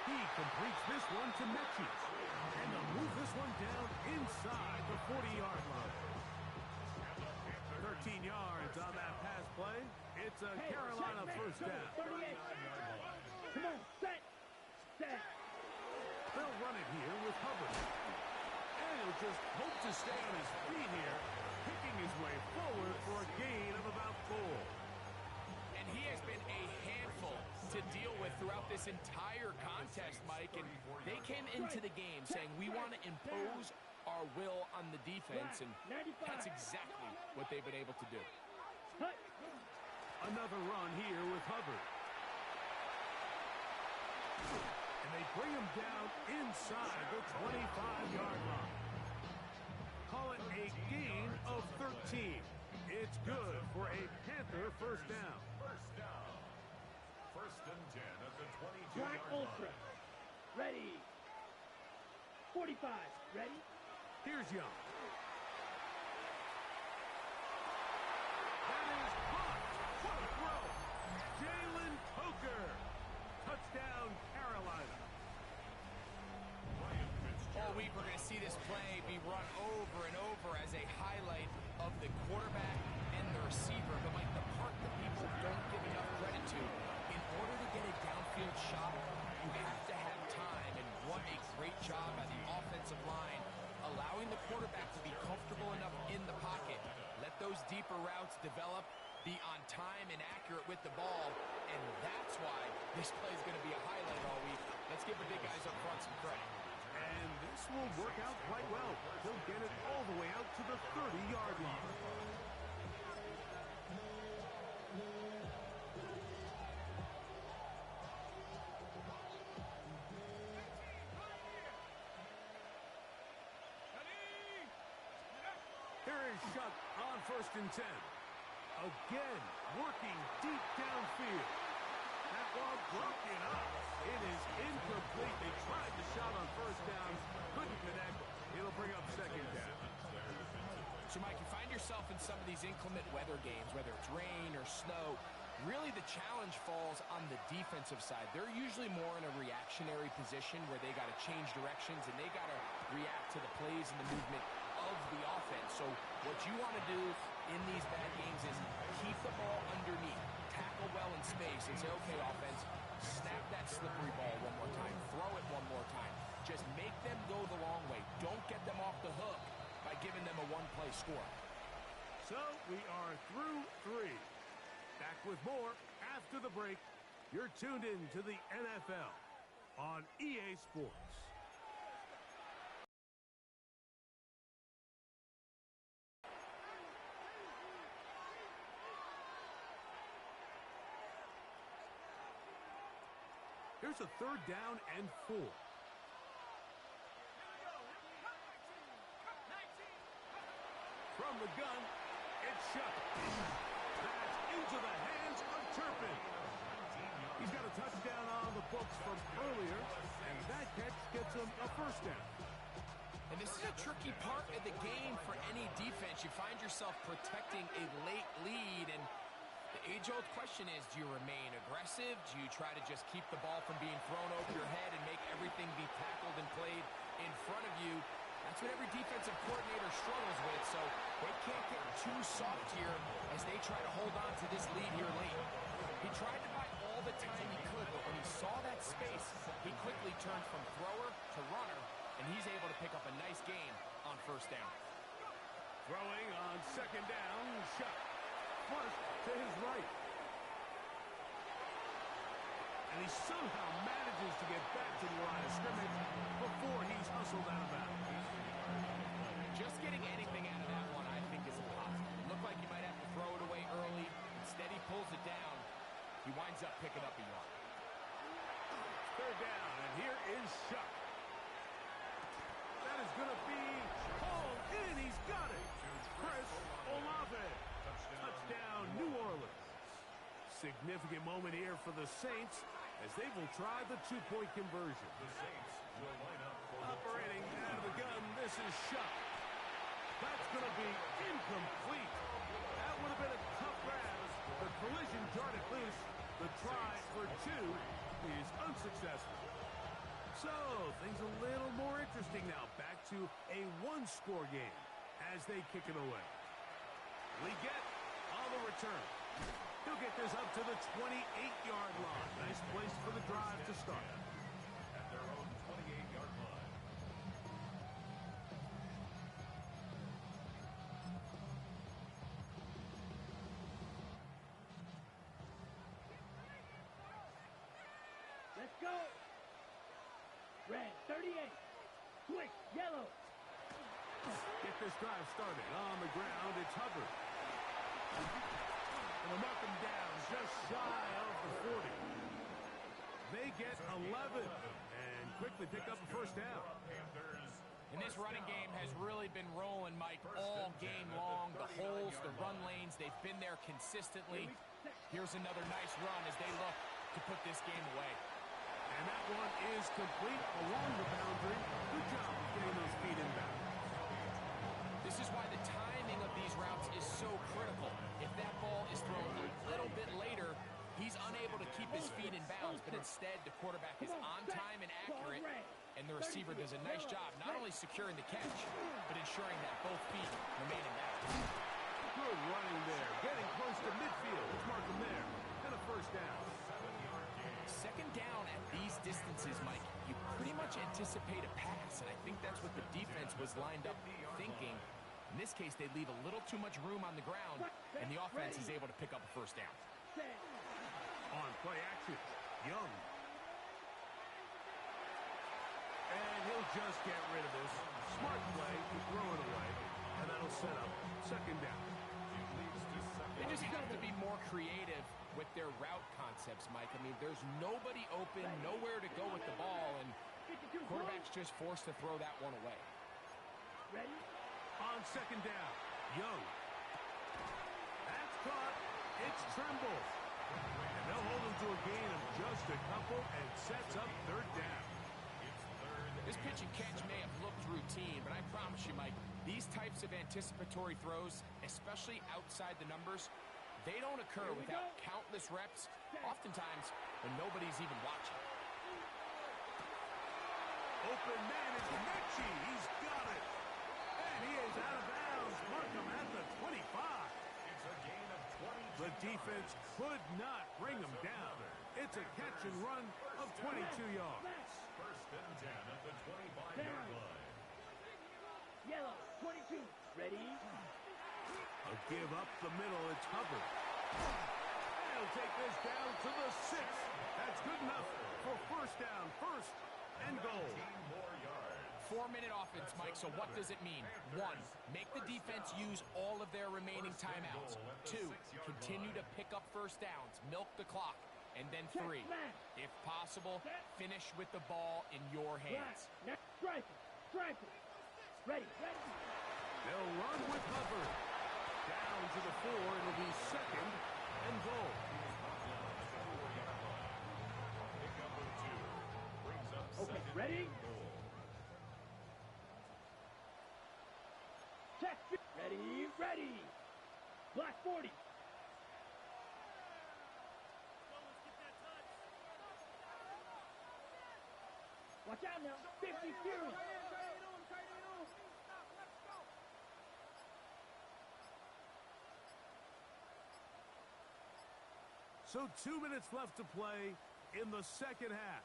He completes this one to Mechie. And they'll move this one down inside the 40-yard line. 13 yards on that pass play. It's a Carolina first down. 38. Come on, set. They'll run it here with Hubbard. And he'll just hope to stay on his feet here, picking his way forward for a gain of about 4. And he has been a handful to deal with throughout this entire contest, Mike. And they came into the game saying, we want to impose our will on the defense, and that's exactly what they've been able to do. Cut. Another run here with Hubbard. And they bring him down inside the 25-yard line. Call it a gain of 13. It's good for a Panther first down. first down. 1st and 10 at the Black 22-yard Ultra. line. Ready. 45. Ready. Here's Young. That is caught. What a throw. Jalen Coker. Touchdown, Carolina. All week we're going to see this play be run over and over as a highlight of the quarterback and the receiver. But Mike, the part that people don't give enough credit to, in order to get a downfield shot, you have to have time. And what a great job by the offensive line, allowing the quarterback to be comfortable enough in the pocket. Let those deeper routes develop, be on time and accurate with the ball. And that's why this play is going to be a highlight all week. Let's give the big guys up front some credit. And this will work out quite well. He'll get it all the way out to the 30-yard line. Here is Shuck on 1st and 10. Again, working deep downfield. That ball broken up. It is incomplete. They tried the shot on 1st down. Couldn't connect. It'll bring up 2nd down. So, Mike, you find yourself in some of these inclement weather games, whether it's rain or snow. Really, the challenge falls on the defensive side. They're usually more in a reactionary position where they got to change directions and they got to react to the plays and the movement of the offense. So what you want to do in these bad games is keep the ball underneath, tackle well in space, and say, okay, offense, snap that slippery ball one more time, throw it one more time. Just make them go the long way. Don't get them off the hook by giving them a one-play score. So we are through 3. Back with more after the break. You're tuned in to the NFL on EA Sports. Here's a 3rd down and 4. From the gun, it's Shuck. That's into the hands of Turpin. He's got a touchdown on the books from earlier, and that catch gets him a 1st down. And this is a tricky part of the game for any defense. You find yourself protecting a late lead, and the age-old question is, do you remain aggressive? Do you try to just keep the ball from being thrown over your head and make everything be tackled and played in front of you? That's what every defensive coordinator struggles with, so they can't get too soft here as they try to hold on to this lead here late. He tried to buy all the time he could, but when he saw that space, he quickly turned from thrower to runner, and he's able to pick up a nice gain on 1st down. Throwing on 2nd down, Shuck. Flush to his right. And he somehow manages to get back to the line of scrimmage before he's hustled out of bounds. Just getting anything out of that one, I think, is impossible. It looked like he might have to throw it away early. Instead, he pulls it down. He winds up picking up a yard. 3rd down, and here is Shuck. That is going to be called in. Significant moment here for the Saints as they will try the two-point conversion. The Saints will line up for the Operating out of the gun, this is shot. That's going to be incomplete. That would have been a tough grab. The collision jarred it loose. The try for two is unsuccessful. So, things a little more interesting now. Back to a one-score game as they kick it away. Leggett on the return. He'll get this up to the 28-yard line. Nice place for the drive to start. at their own 28-yard line. Let's go. Red, 38. Switch, yellow. Get this drive started. On the ground, it's Hubbard. And they'll mark him down just shy of the 40. They get 11 and quickly pick up a first down. And this running game has really been rolling, Mike, all game long. The holes, the run lanes, they've been there consistently. Here's another nice run as they look to put this game away. And that one is complete along the boundary. Good job of getting those feet in bounds. This is why the timing of these routes is so critical. If that ball is thrown a little bit later, he's unable to keep his feet in bounds, but instead the quarterback is on time and accurate, and the receiver does a nice job not only securing the catch, but ensuring that both feet remain in bounds. Good running there. Getting close to midfield. Let's mark him there. And a first down. Second down at these distances, Mike, you pretty much anticipate a pass, and I think that's what the defense was lined up thinking. In this case, they leave a little too much room on the ground, and the offense is able to pick up a first down. On play action, Young. And he'll just get rid of this. Smart play to throw it away, and that'll set up second down. They just have to be more creative with their route concepts, Mike. I mean, there's nobody open, nowhere to go with the ball, and quarterback's just forced to throw that one away. Ready? On second down, Young. That's caught. It's Trimble. And they'll hold him to a gain of just a couple and sets up third down. This pitch and catch may have looked routine, but I promise you, Mike, these types of anticipatory throws, especially outside the numbers, they don't occur without countless reps, oftentimes when nobody's even watching. Open man is Mechie. He's got it. And he is out of bounds. Mark him at the 25. It's a gain of 20. The defense could not bring him down. It's a catch and run of 22 yards. First and 10 at the 25-yard line. Yellow, 22. Ready? A give up the middle. It's Hubbard. He'll take this down to the 6. That's good enough for first down. First and goal. 18 more yards. 4-minute offense, Mike, so what does it mean? 1, make the defense use all of their remaining timeouts. 2, continue to pick up first downs, milk the clock. And then 3, if possible, finish with the ball in your hands. Next, striker, striker. Ready, ready. They'll run with Hubbard. Down to the 4. It'll be second and goal. Pickup of 2. Brings up Okay, second ready? and goal. Check. Ready, ready. Black 40. Watch out now. 50 Fury. So 2 minutes left to play in the second half.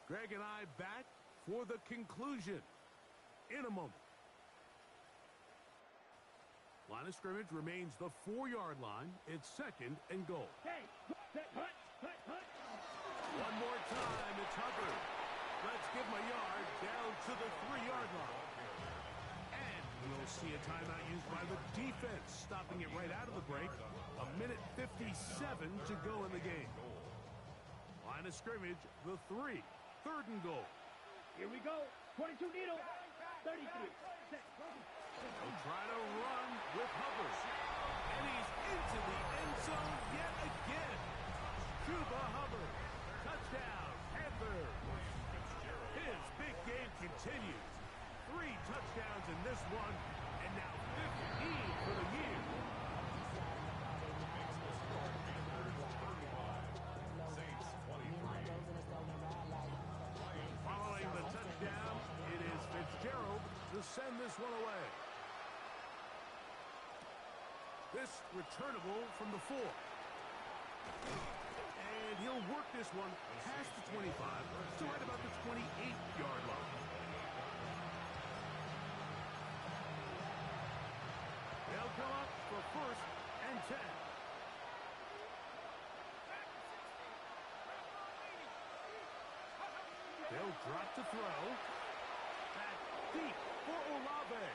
Greg and I back for the conclusion in a moment. Line of scrimmage remains the 4-yard line. It's second and goal. Hey, set, hut, hut, hut. One more time, it's Hubbard. Let's give him a yard down to the 3-yard line. And we'll see a timeout used by the defense, stopping it right out of the break. 1:57 to go in the game. Line of scrimmage, the 3. Third and goal. Here we go. 22 needle. 33. Set. They'll try to run with Hubbard. And he's into the end zone yet again. Chuba Hubbard. Touchdown, Panthers. His big game continues. 3 touchdowns in this one, and now 15 for the year. Following the touchdown, it is Fitzgerald to send this one away. This returnable from the 4. And he'll work this one past the 25 to right about the 28-yard line. They'll come up for 1st and 10. They'll drop to throw. Back deep for Olave.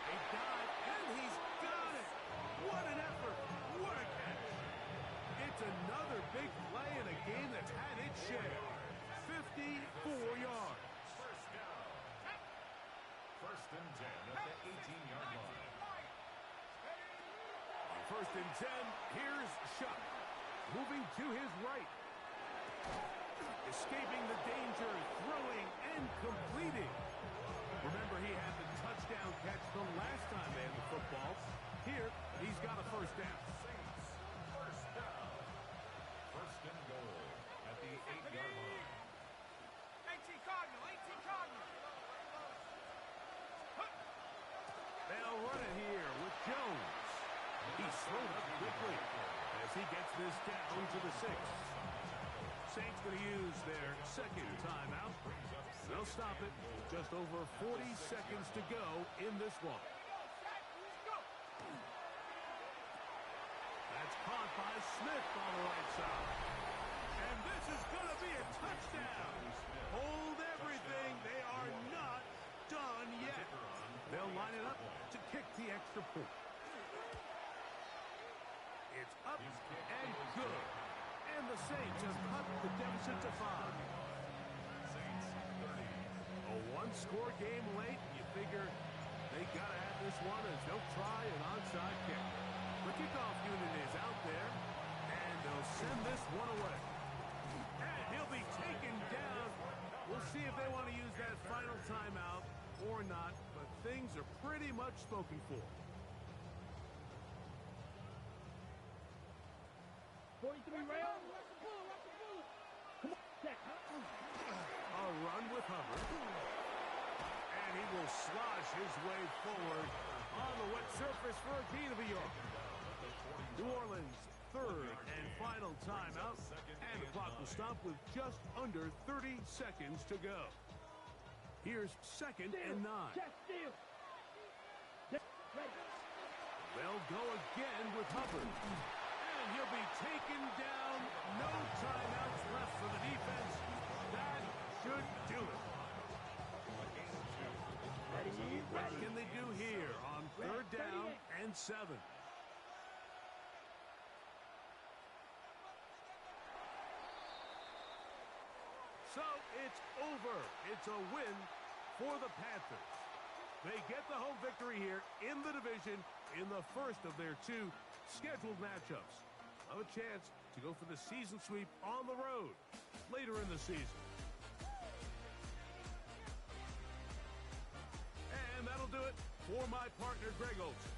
A dive, and he's got it. What an effort. What a catch. It's another big play in a game that's had its share. 54 yards. First down. 1st and 10 at the 18-yard line. On 1st and 10, here's Shuck. Moving to his right. Escaping the danger, throwing and completing. Remember, he had the touchdown catch the last time they had the football. Here, he's got a 1st down. Saints. First down. 1st and goal at the 8-yard line. 18 Cardinal. They'll run it here with Jones. He's thrown up quickly as he gets this down to the 6. Saints going to use their 2nd timeout. They'll stop it. Just over 40 seconds to go in this one. That's caught by Smith on the right side. And this is going to be a touchdown. Hold everything. They are not done yet. They'll line it up to kick the extra point. It's up and good. And the Saints have cut the deficit to 5. Saints 30. A 1-score game late. You figure they got to have this one as they'll try an onside kick. The kickoff unit is out there, and they'll send this one away. And he'll be taken down. We'll see if they want to use that final timeout or not, but things are pretty much spoken for. 43 rail. Come on, Jack. A run with Hubbard. And he will slosh his way forward on the wet surface for a gain of a yard. New Orleans' 3rd and final timeout. And the clock will stop with just under 30 seconds to go. Here's 2nd and 9. Jack steal. They'll go again with Hubbard. And he'll be taken down. No timeouts left for the defense. That should do it. What can they do here on 3rd down and 7? So it's over. It's a win for the Panthers. They get the home victory here in the division in the first of their 2 scheduled matchups. Have a chance to go for the season sweep on the road later in the season. And that'll do it for my partner, Greg Olsen.